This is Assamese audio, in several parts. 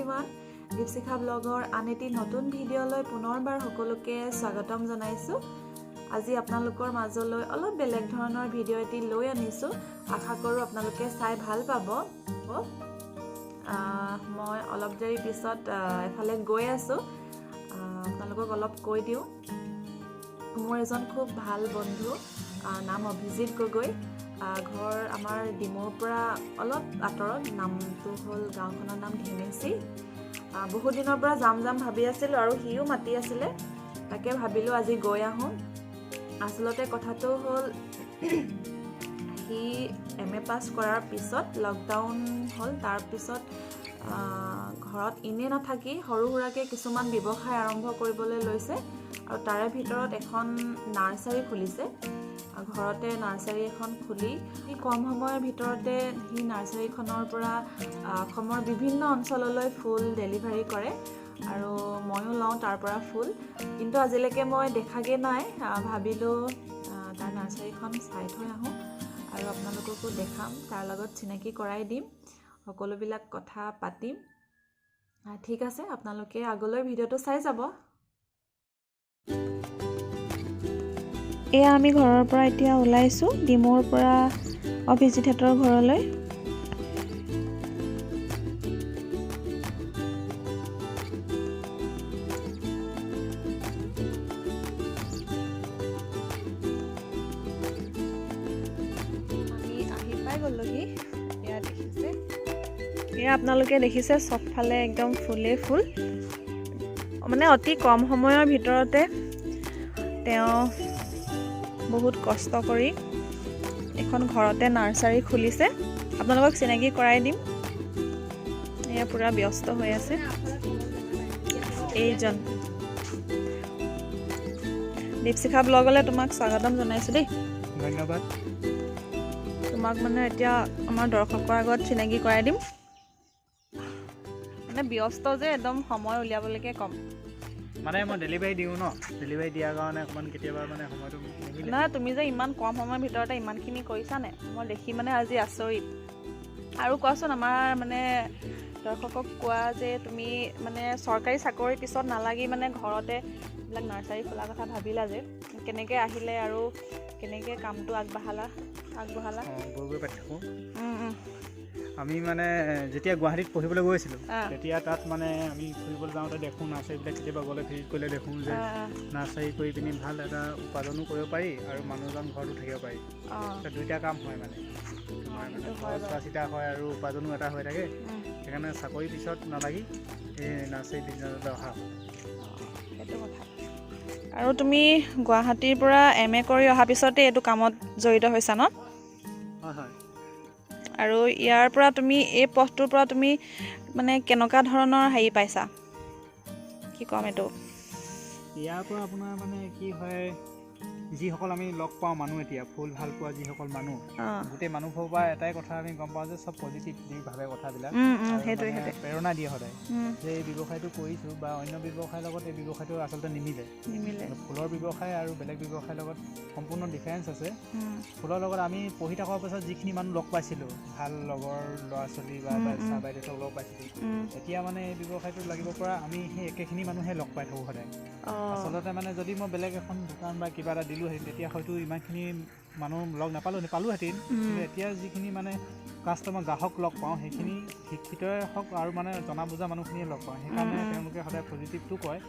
এভৰিৱান দীপশিখা ব্লগৰ আন এটি নতুন ভিডিঅ'লৈ পুনৰবাৰ সকলোকে স্বাগতম জনাইছোঁ। আজি আপোনালোকৰ মাজলৈ অলপ বেলেগ ধৰণৰ ভিডিঅ' এটি লৈ আনিছোঁ। আশা কৰোঁ আপোনালোকে চাই ভাল পাব। মই অলপ দেৰি পিছত এফালে গৈ আছোঁ। আপোনালোকক অলপ কৈ দিওঁ, মোৰ এজন খুব ভাল বন্ধু, নাম অভিজিত গগৈ। ঘৰ আমাৰ ডিমৌৰ পৰা অলপ আঁতৰত, নামটো হ'ল গাঁওখনৰ নাম ধেমেচি। বহুত দিনৰ পৰা যাম ভাবি আছিলোঁ আৰু সিও মাতি আছিলে, তাকে ভাবিলোঁ আজি গৈ আহোঁ। আচলতে কথাটো হ'ল সি MA পাছ কৰাৰ পিছত লকডাউন হ'ল, তাৰপিছত ঘৰত এনেই নাথাকি সৰু সুৰাকৈ কিছুমান ব্যৱসায় আৰম্ভ কৰিবলৈ লৈছে আৰু তাৰে ভিতৰত এখন নাৰ্চাৰী খুলিছে। ঘৰতে নাৰ্চাৰী এখন খুলি কম সময়ৰ ভিতৰতে সি নাৰ্চাৰীখনৰ পৰা অসমৰ বিভিন্ন অঞ্চললৈ ফুল ডেলিভাৰী কৰে আৰু ময়ো লওঁ তাৰ পৰা ফুল, কিন্তু আজিলৈকে মই দেখাগৈ নাই। ভাবিলোঁ তাৰ নাৰ্চাৰীখন চাই থৈ আহোঁ আৰু আপোনালোককো দেখাম, তাৰ লগত চিনাকি কৰাই দিম, সকলোবিলাক কথা পাতিম। ঠিক আছে, আপোনালোকে আগলৈ ভিডিঅ'টো চাই যাব। এয়া আমি ঘৰৰ পৰা এতিয়া ওলাইছোঁ ডিমৌৰ পৰা অভিজিতহঁতৰ ঘৰলৈ। আমি আহি পাই গ'লোহি। এয়া দেখিছে, এয়া আপোনালোকে দেখিছে চবফালে একদম ফুলেই ফুল। মানে অতি কম সময়ৰ ভিতৰতে তেওঁ বহুত কষ্ট কৰি এখন ঘৰতে নাৰ্চাৰী খুলিছে। আপোনালোকক চিনাকি কৰাই দিম। এয়া পূৰা ব্যস্ত হৈ আছে এইজন। দীপশিখা ব্লগলৈ তোমাক স্বাগতম জনাইছোঁ দেই। ধন্যবাদ। তোমাক মানে এতিয়া আমাৰ দৰ্শকৰ আগত চিনাকি কৰাই দিম। মানে ব্যস্ত যে, একদম সময় উলিয়াবলৈকে কম। মানে মই ডেলিভাৰী দিওঁ ন, ডেলিভাৰী দিয়াৰ কাৰণে অকণমান কেতিয়াবা মানে সময়টো নিমিলে। নহয়, তুমি যে ইমান কম সময়ৰ ভিতৰতে ইমানখিনি কৰিছানে, মই দেখি মানে আজি আচৰিত। আৰু কোৱাচোন, আমাৰ মানে দৰ্শকক কোৱা যে তুমি মানে চৰকাৰী চাকৰিৰ পিছত নালাগি মানে ঘৰতে এইবিলাক নাৰ্চাৰী খোলাৰ কথা ভাবিলা যে, কেনেকৈ আহিলে আৰু কেনেকৈ কামটো আগবঢ়ালা? গৈ পাই থাকোঁ। আমি মানে যেতিয়া গুৱাহাটীত পঢ়িবলৈ গৈছিলোঁ, তেতিয়া তাত মানে আমি ফুৰিবলৈ যাওঁতে দেখোঁ নাৰ্চাৰীবিলাক, কেতিয়াবা গ'লে ভিজিট কৰিলে দেখোঁ যে নাৰ্চাৰী কৰি পিনি ভাল এটা উপাৰ্জনো কৰিব পাৰি আৰু মানুহজন ঘৰতো থাকিব পাৰি। দুইটা কাম হয় মানে, তোমাৰ মানে খৰচ চিতা হয় আৰু উপাৰ্জনো এটা হৈ থাকে। সেইকাৰণে চাকৰিৰ পিছত নালাগি এই নাৰ্চাৰী বিজনেছলৈ অহা হ'ল। সেইটো কথা। আৰু তুমি গুৱাহাটীৰ পৰা MA কৰি অহাৰ পিছতে এইটো কামত জড়িত হৈছা ন? হয়। আৰু ইয়াৰ পৰা তুমি এই পথটোৰ পৰা তুমি মানে কেনেকুৱা ধৰণৰ হেৰি পাইছা, কি ক'ম এইটো? ইয়াৰ পৰা আপোনাৰ মানে কি হয়, যিসকল আমি লগ পাওঁ মানুহ, এতিয়া ফুল ভাল পোৱা যিসকল মানুহ, গোটেই মানুহবোৰৰ পৰা এটাই কথা আমি গম পাওঁ যে চব পজিটিভলি ভাবে কথাবিলাক, সেইটোৱে প্ৰেৰণা দিয়ে সদায় যে এই ব্যৱসায়টো কৰিছোঁ বা অন্য ব্যৱসায়ৰ লগত এই ব্যৱসায়টো আচলতে নিমিলে। ফুলৰ ব্যৱসায় আৰু বেলেগ ব্যৱসায়ৰ লগত সম্পূৰ্ণ ডিফাৰেঞ্চ আছে। ফুলৰ লগত আমি পঢ়ি থকাৰ পাছত যিখিনি মানুহ লগ পাইছিলোঁ, ভাল লগৰ ল'ৰা ছোৱালী বা চাহ বাইদেউহঁতক লগ পাইছিলোঁ, এতিয়া মানে এই ব্যৱসায়টোত লাগিব পৰা আমি সেই একেখিনি মানুহে লগ পাই থাকোঁ সদায়। আচলতে মানে যদি মই বেলেগ এখন দোকান বা কিবা এটা দিলোঁহেঁতেন, তেতিয়া হয়তো ইমানখিনি মানুহ লগ পালোঁহেঁতেন। কিন্তু এতিয়া যিখিনি মানে কাষ্টমাৰ গ্ৰাহক লগ পাওঁ, সেইখিনি শিক্ষিতই হওক আৰু মানে জনা বুজা মানুহখিনিয়ে লগ পাওঁ। সেইকাৰণে তেওঁলোকে সদায় পজিটিভটো কয়।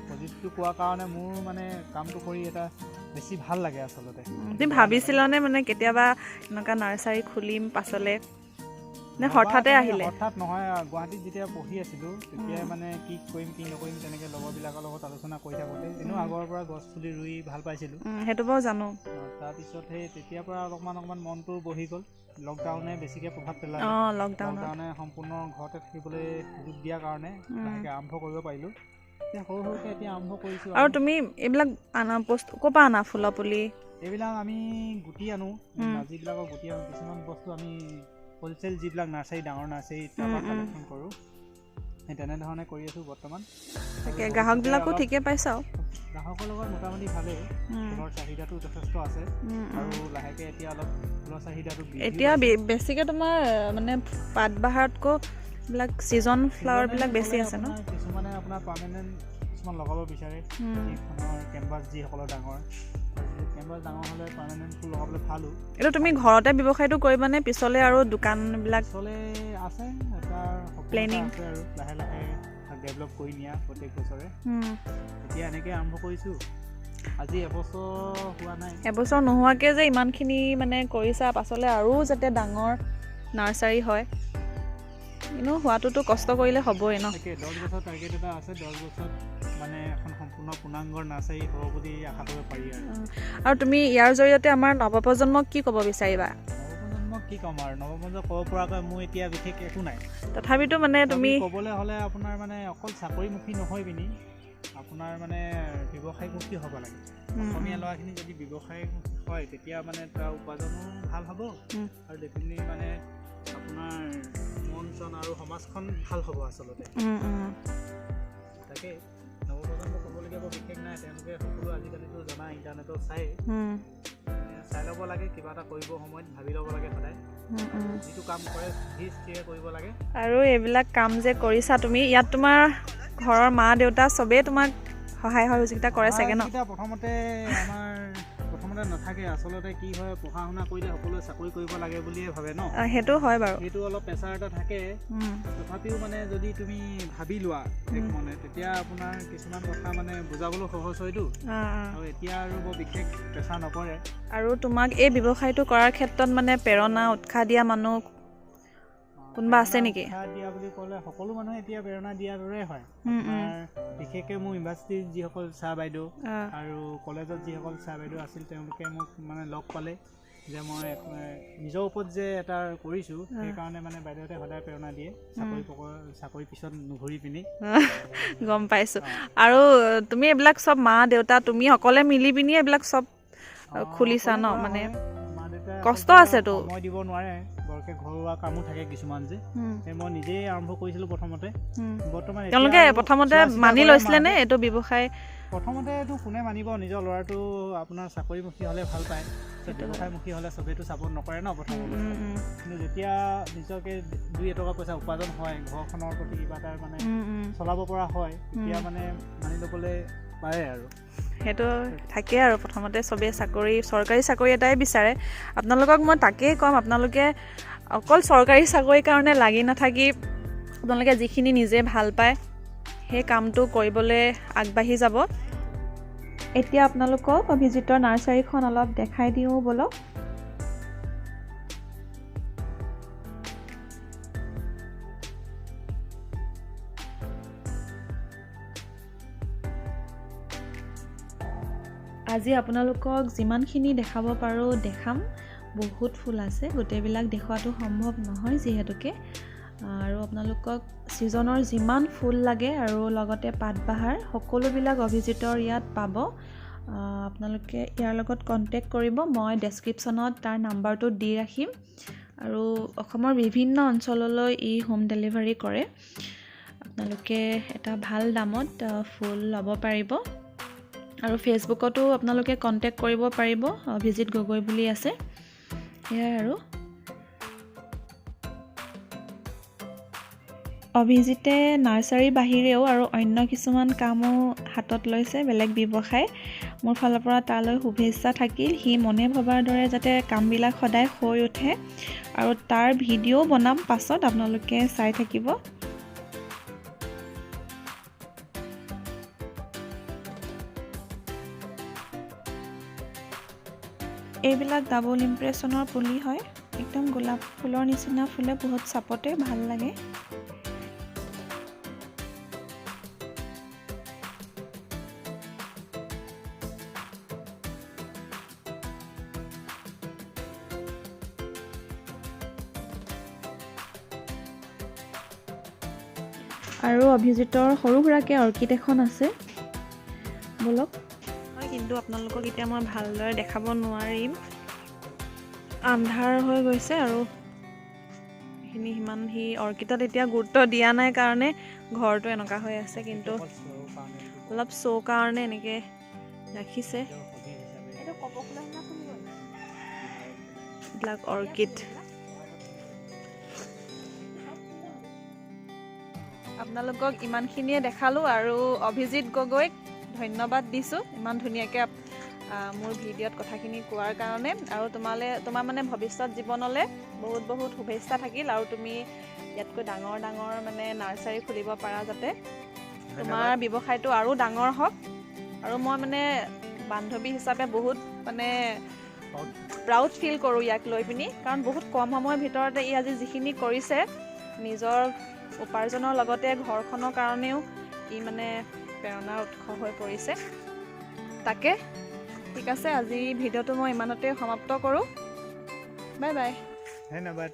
পজিটিভটো কোৱাৰ কাৰণে মোৰ মানে কামটো কৰি এটা বেছি ভাল লাগে আচলতে। তুমি ভাবিছিলানে মানে কেতিয়াবা এনেকুৱা নাৰ্চাৰী খুলিম পাছলৈ, নে হঠাতে আহিলে? হঠাৎ নহয়, গুৱাহাটীত যেতিয়া পঢ়ি আছিলোঁ তেতিয়াই মানে কি কৰিম কি নকৰিম তেনেকৈ লগৰবিলাকৰ লগত আলোচনা কৰি থাকোঁতে, এনেও আগৰ পৰা গছ পুলি ৰুই ভাল পাইছিলোঁ। সেইটো বাৰু জানো। তাৰপিছত সেই তেতিয়াৰ পৰা অকণমান মনটো বহি গ'ল। লকডাউনে বেছিকৈ প্ৰভাৱ পেলালে। লকডাউনে সম্পূৰ্ণ ঘৰতে থাকিবলৈ সুযোগ দিয়াৰ কাৰণে লাহেকৈ আৰম্ভ কৰিব পাৰিলোঁ। এতিয়া সৰুকৈ এতিয়া আৰম্ভ কৰিছোঁ। আৰু তুমি এইবিলাক আনা বস্তু ক'ৰ পৰা আনা, ফুলৰ পুলি? এইবিলাক আমি গুটি আনো, যিবিলাকৰ গুটি আনো। কিছুমান বস্তু আমি হ'লচেল যিবিলাক নাৰ্চাৰী, ডাঙৰ নাৰ্চাৰী, তাৰপৰা কালেকশ্যন কৰোঁ। সেই তেনেধৰণে কৰি আছোঁ বৰ্তমান। তাকে গ্ৰাহকবিলাকো ঠিকে পাইছে আৰু গ্ৰাহকৰ লগত মোটামুটি ভালেই, ফুলৰ চাহিদাটো যথেষ্ট আছে আৰু লাহেকৈ এতিয়া অলপ ফুলৰ চাহিদাটো এতিয়া বেছিকৈ তোমাৰ মানে পাত বাহাৰতকৈ এইবিলাক ছিজন ফ্লাৱাৰবিলাক বেছি আছে ন? কিছুমানে আপোনাৰ পাৰ্মানেণ্ট কিছুমান লগাব বিচাৰে, যিখনৰ কেনভাছ যিসকলৰ ডাঙৰ কেনভাছ ডাঙৰ হ'লে পাৰ্মানেণ্ট ফুল লগাবলৈ ভালো। এইটো তুমি ঘৰতে ব্যৱসায়টো কৰিবানে পিছলৈ আৰু দোকানবিলাক? পিছলৈ আছে, এটা প্লেনিং আছে আৰু লাহে লাহে ডেভেলপ কৰি নিয়া প্ৰত্যেক বছৰে। এতিয়া এনেকৈ আৰম্ভ কৰিছোঁ, আজি এবছৰ হোৱা নাই। এবছৰ নোহোৱাকৈ যে ইমানখিনি মানে কৰিছা, পাছলৈ আৰু যাতে ডাঙৰ নাৰ্চাৰী হয়, এনেও হোৱাটোতো কষ্ট কৰিলে হ'বই ন? 10 বছৰ টাৰ্গেট এটা আছে, 10 বছৰত মানে এখন সম্পূৰ্ণ পূৰ্ণাংগৰ নাৰ্চাৰী হ'ব বুলি আশা কৰিব পাৰি। আৰু তুমি ইয়াৰ জৰিয়তে আমাৰ নৱপ্ৰজন্মক কি ক'ব বিচাৰিবা? নৱপ্ৰজন্মক কি ক'ম আৰু, নৱপ্ৰজন্মক ক'ব পৰাকৈ মোৰ এতিয়া বিশেষ একো নাই। তথাপিতো মানে তুমি ক'বলৈ হ'লে আপোনাৰ মানে অকল চাকৰিমুখী নহয় পিনি আপোনাৰ মানে ব্যৱসায়মুখী হ'ব লাগে। অসমীয়া ল'ৰাখিনি যদি ব্যৱসায়মুখী হয় তেতিয়া মানে তাৰ উপাৰ্জনো ভাল হ'ব আৰু ডেফিনেটলি মানে আপোনাৰ মন চন আৰু সমাজখন ভাল হ'ব আচলতে। তাকে নৱপ্ৰজন্মক ক'বলগীয়া বিশেষ নাই, তেওঁলোকে সকলো আজিকালিতো জনা ইণ্টাৰনেটত চাই ল'ব লাগে, কিবা এটা কৰিব সময়ত ভাবি ল'ব লাগে সদায়, যিটো কাম কৰে স্থিৰে কৰিব লাগে। আৰু এইবিলাক কাম যে কৰিছা তুমি, ইয়াত তোমাৰ ঘৰৰ মা দেউতা চবেই তোমাক সহায় সহযোগিতা কৰে চাগে ন? প্ৰথমতে নাথাকে, আচলতে কি হয় পঢ়া শুনা কৰিলে সকলোৱে চাকৰি কৰিব লাগে বুলিয়ে ভাবে ন? সেইটো হয় বাৰু, সেইটো অলপ প্ৰেছাৰ এটা থাকে। তথাপিও মানে যদি তুমি ভাবি লোৱা মনে, তেতিয়া আপোনাৰ কিছুমান কথা মানে বুজাবলৈ সহজ হয়তো, আৰু এতিয়া আৰু বৰ বিশেষ প্ৰেছাৰ নপৰে। আৰু তোমাক এই ব্যৱসায়টো কৰাৰ ক্ষেত্ৰত মানে প্ৰেৰণা উৎসাহ দিয়া মানুহ কোনোবা আছে নেকি? উৎসাহ দিয়া বুলি ক'লে সকলো মানুহে এতিয়া প্ৰেৰণা দিয়াৰ দৰে হয়। বিশেষকৈ মোৰ ইউনিভাৰ্চিটিৰ যিসকল ছাৰ বাইদেউ আৰু কলেজত যিসকল ছাৰ বাইদেউ আছিল, তেওঁলোকে মোক মানে লগ পালে যে মই নিজৰ ওপৰত যে এটা কৰিছোঁ, সেইকাৰণে মানে বাইদেউহঁতে সদায় প্ৰেৰণা দিয়ে, চাকৰি পিছত নুঘূৰি পিনি। গম পাইছোঁ। আৰু তুমি এইবিলাক চব মা দেউতা তুমি অকলে মিলি পিনি এইবিলাক চব খুলিছা ন? মানে কষ্ট আছেতো, সময় দিব নোৱাৰে, বৰকৈ ঘৰুৱা কামো থাকে কিছুমান যে, মই নিজেই আৰম্ভ কৰিছিলোঁ প্ৰথমতে। বৰ্তমান তেওঁলোকে প্ৰথমতে মানি লৈছিলে নে এইটো ব্যৱসায়? প্ৰথমতেতো কোনে মানিব, নিজৰ ল'ৰাটো আপোনাৰ চাকৰিমুখী হ'লে ভাল পায়, ব্যৱসায়মুখী হ'লে চবেইতো ছাপোৰ্ট নকৰে ন প্ৰথমতে। কিন্তু যেতিয়া নিজকে 2-2 পইচা উপাৰ্জন হয়, ঘৰখনৰ প্ৰতি কিবা এটা মানে চলাব পৰা হয়, তেতিয়া মানে মানি ল'বলৈ পাৰে আৰু। সেইটো থাকে আৰু প্ৰথমতে চবেই চৰকাৰী চাকৰি এটাই বিচাৰে। আপোনালোকক মই তাকেই ক'ম, আপোনালোকে অকল চৰকাৰী চাকৰিৰ কাৰণে লাগি নাথাকি আপোনালোকে যিখিনি নিজে ভাল পায় সেই কামটো কৰিবলৈ আগবাঢ়ি যাব। এতিয়া আপোনালোকক অভিজিতৰ নাৰ্চাৰীখন অলপ দেখাই দিওঁ ব'লক। আজি আপোনালোকক যিমানখিনি দেখাব পাৰোঁ দেখাম। বহুত ফুল আছে, গোটেইবিলাক দেখুৱাটো সম্ভৱ নহয় যিহেতুকে, আৰু আপোনালোকক ছিজনৰ যিমান ফুল লাগে আৰু লগতে পাতবাহাৰ সকলোবিলাক অভিজিতৰ ইয়াত পাব। আপোনালোকে ইয়াৰ লগত কণ্টেক্ট কৰিব, মই ডেছক্ৰিপশ্যনত তাৰ নাম্বাৰটো দি ৰাখিম। আৰু অসমৰ বিভিন্ন অঞ্চললৈ ই হোম ডেলিভাৰী কৰে। আপোনালোকে এটা ভাল দামত ফুল ল'ব পাৰিব। আৰু ফেচবুকতো আপোনালোকে কণ্টেক্ট কৰিব পাৰিব, অভিজিত গগৈ বুলি আছে। সেয়াই আৰু অভিজিতে নাৰ্চাৰীৰ বাহিৰেও আৰু অন্য কিছুমান কামো হাতত লৈছে, বেলেগ ব্যৱসায়। মোৰ ফালৰ পৰা তালৈ শুভেচ্ছা থাকিল। সি মনে ভবাৰ দৰে যাতে কামবিলাক সদায় হৈ উঠে, আৰু তাৰ ভিডিঅ' বনাম পাছত, আপোনালোকে চাই থাকিব। এইবিলাক ডাবল ইমপ্ৰেছনৰ পুলি হয়, একদম গোলাপ ফুলৰ নিচিনা ফুলে, বহুত চাপতে ভাল লাগে। আৰু অভিজিতৰ সৰু সুৰাকৈ অৰ্কিড এখন আছে, ব'লক। কিন্তু আপোনালোকক এতিয়া মই ভালদৰে দেখাব নোৱাৰিম, আন্ধাৰ হৈ গৈছে, আৰু সিমান অৰ্কিডত এতিয়া গুৰুত্ব দিয়া নাই কাৰণে ঘৰটো এনেকুৱা হৈ আছে, কিন্তু অলপ শ্ব' কাৰণে এনেকৈ ৰাখিছে। এইবিলাক অৰ্কিড আপোনালোকক ইমানখিনিয়ে দেখালোঁ আৰু অভিজিত গগৈক ধন্যবাদ দিছোঁ ইমান ধুনীয়াকৈ মোৰ ভিডিঅ'ত কথাখিনি কোৱাৰ কাৰণে আৰু তোমাৰ মানে ভৱিষ্যত জীৱনলৈ বহুত বহুত শুভেচ্ছা থাকিল আৰু তুমি ইয়াতকৈ ডাঙৰ ডাঙৰ মানে নাৰ্চাৰী খুলিব পাৰা যাতে তোমাৰ ব্যৱসায়টো আৰু ডাঙৰ হওক আৰু মই মানে বান্ধৱী হিচাপে বহুত মানে প্ৰাউড ফিল কৰোঁ ইয়াক লৈ পিনি কাৰণ বহুত কম সময়ৰ ভিতৰতে ই আজি যিখিনি কৰিছে নিজৰ উপাৰ্জনৰ লগতে ঘৰখনৰ কাৰণেও ই মানে প্ৰেৰণাৰ উৎস হৈ পৰিছে তাকে ঠিক আছে আজি ভিডিঅ'টো মই ইমানতে সমাপ্ত কৰোঁ বাই বাই ধন্যবাদ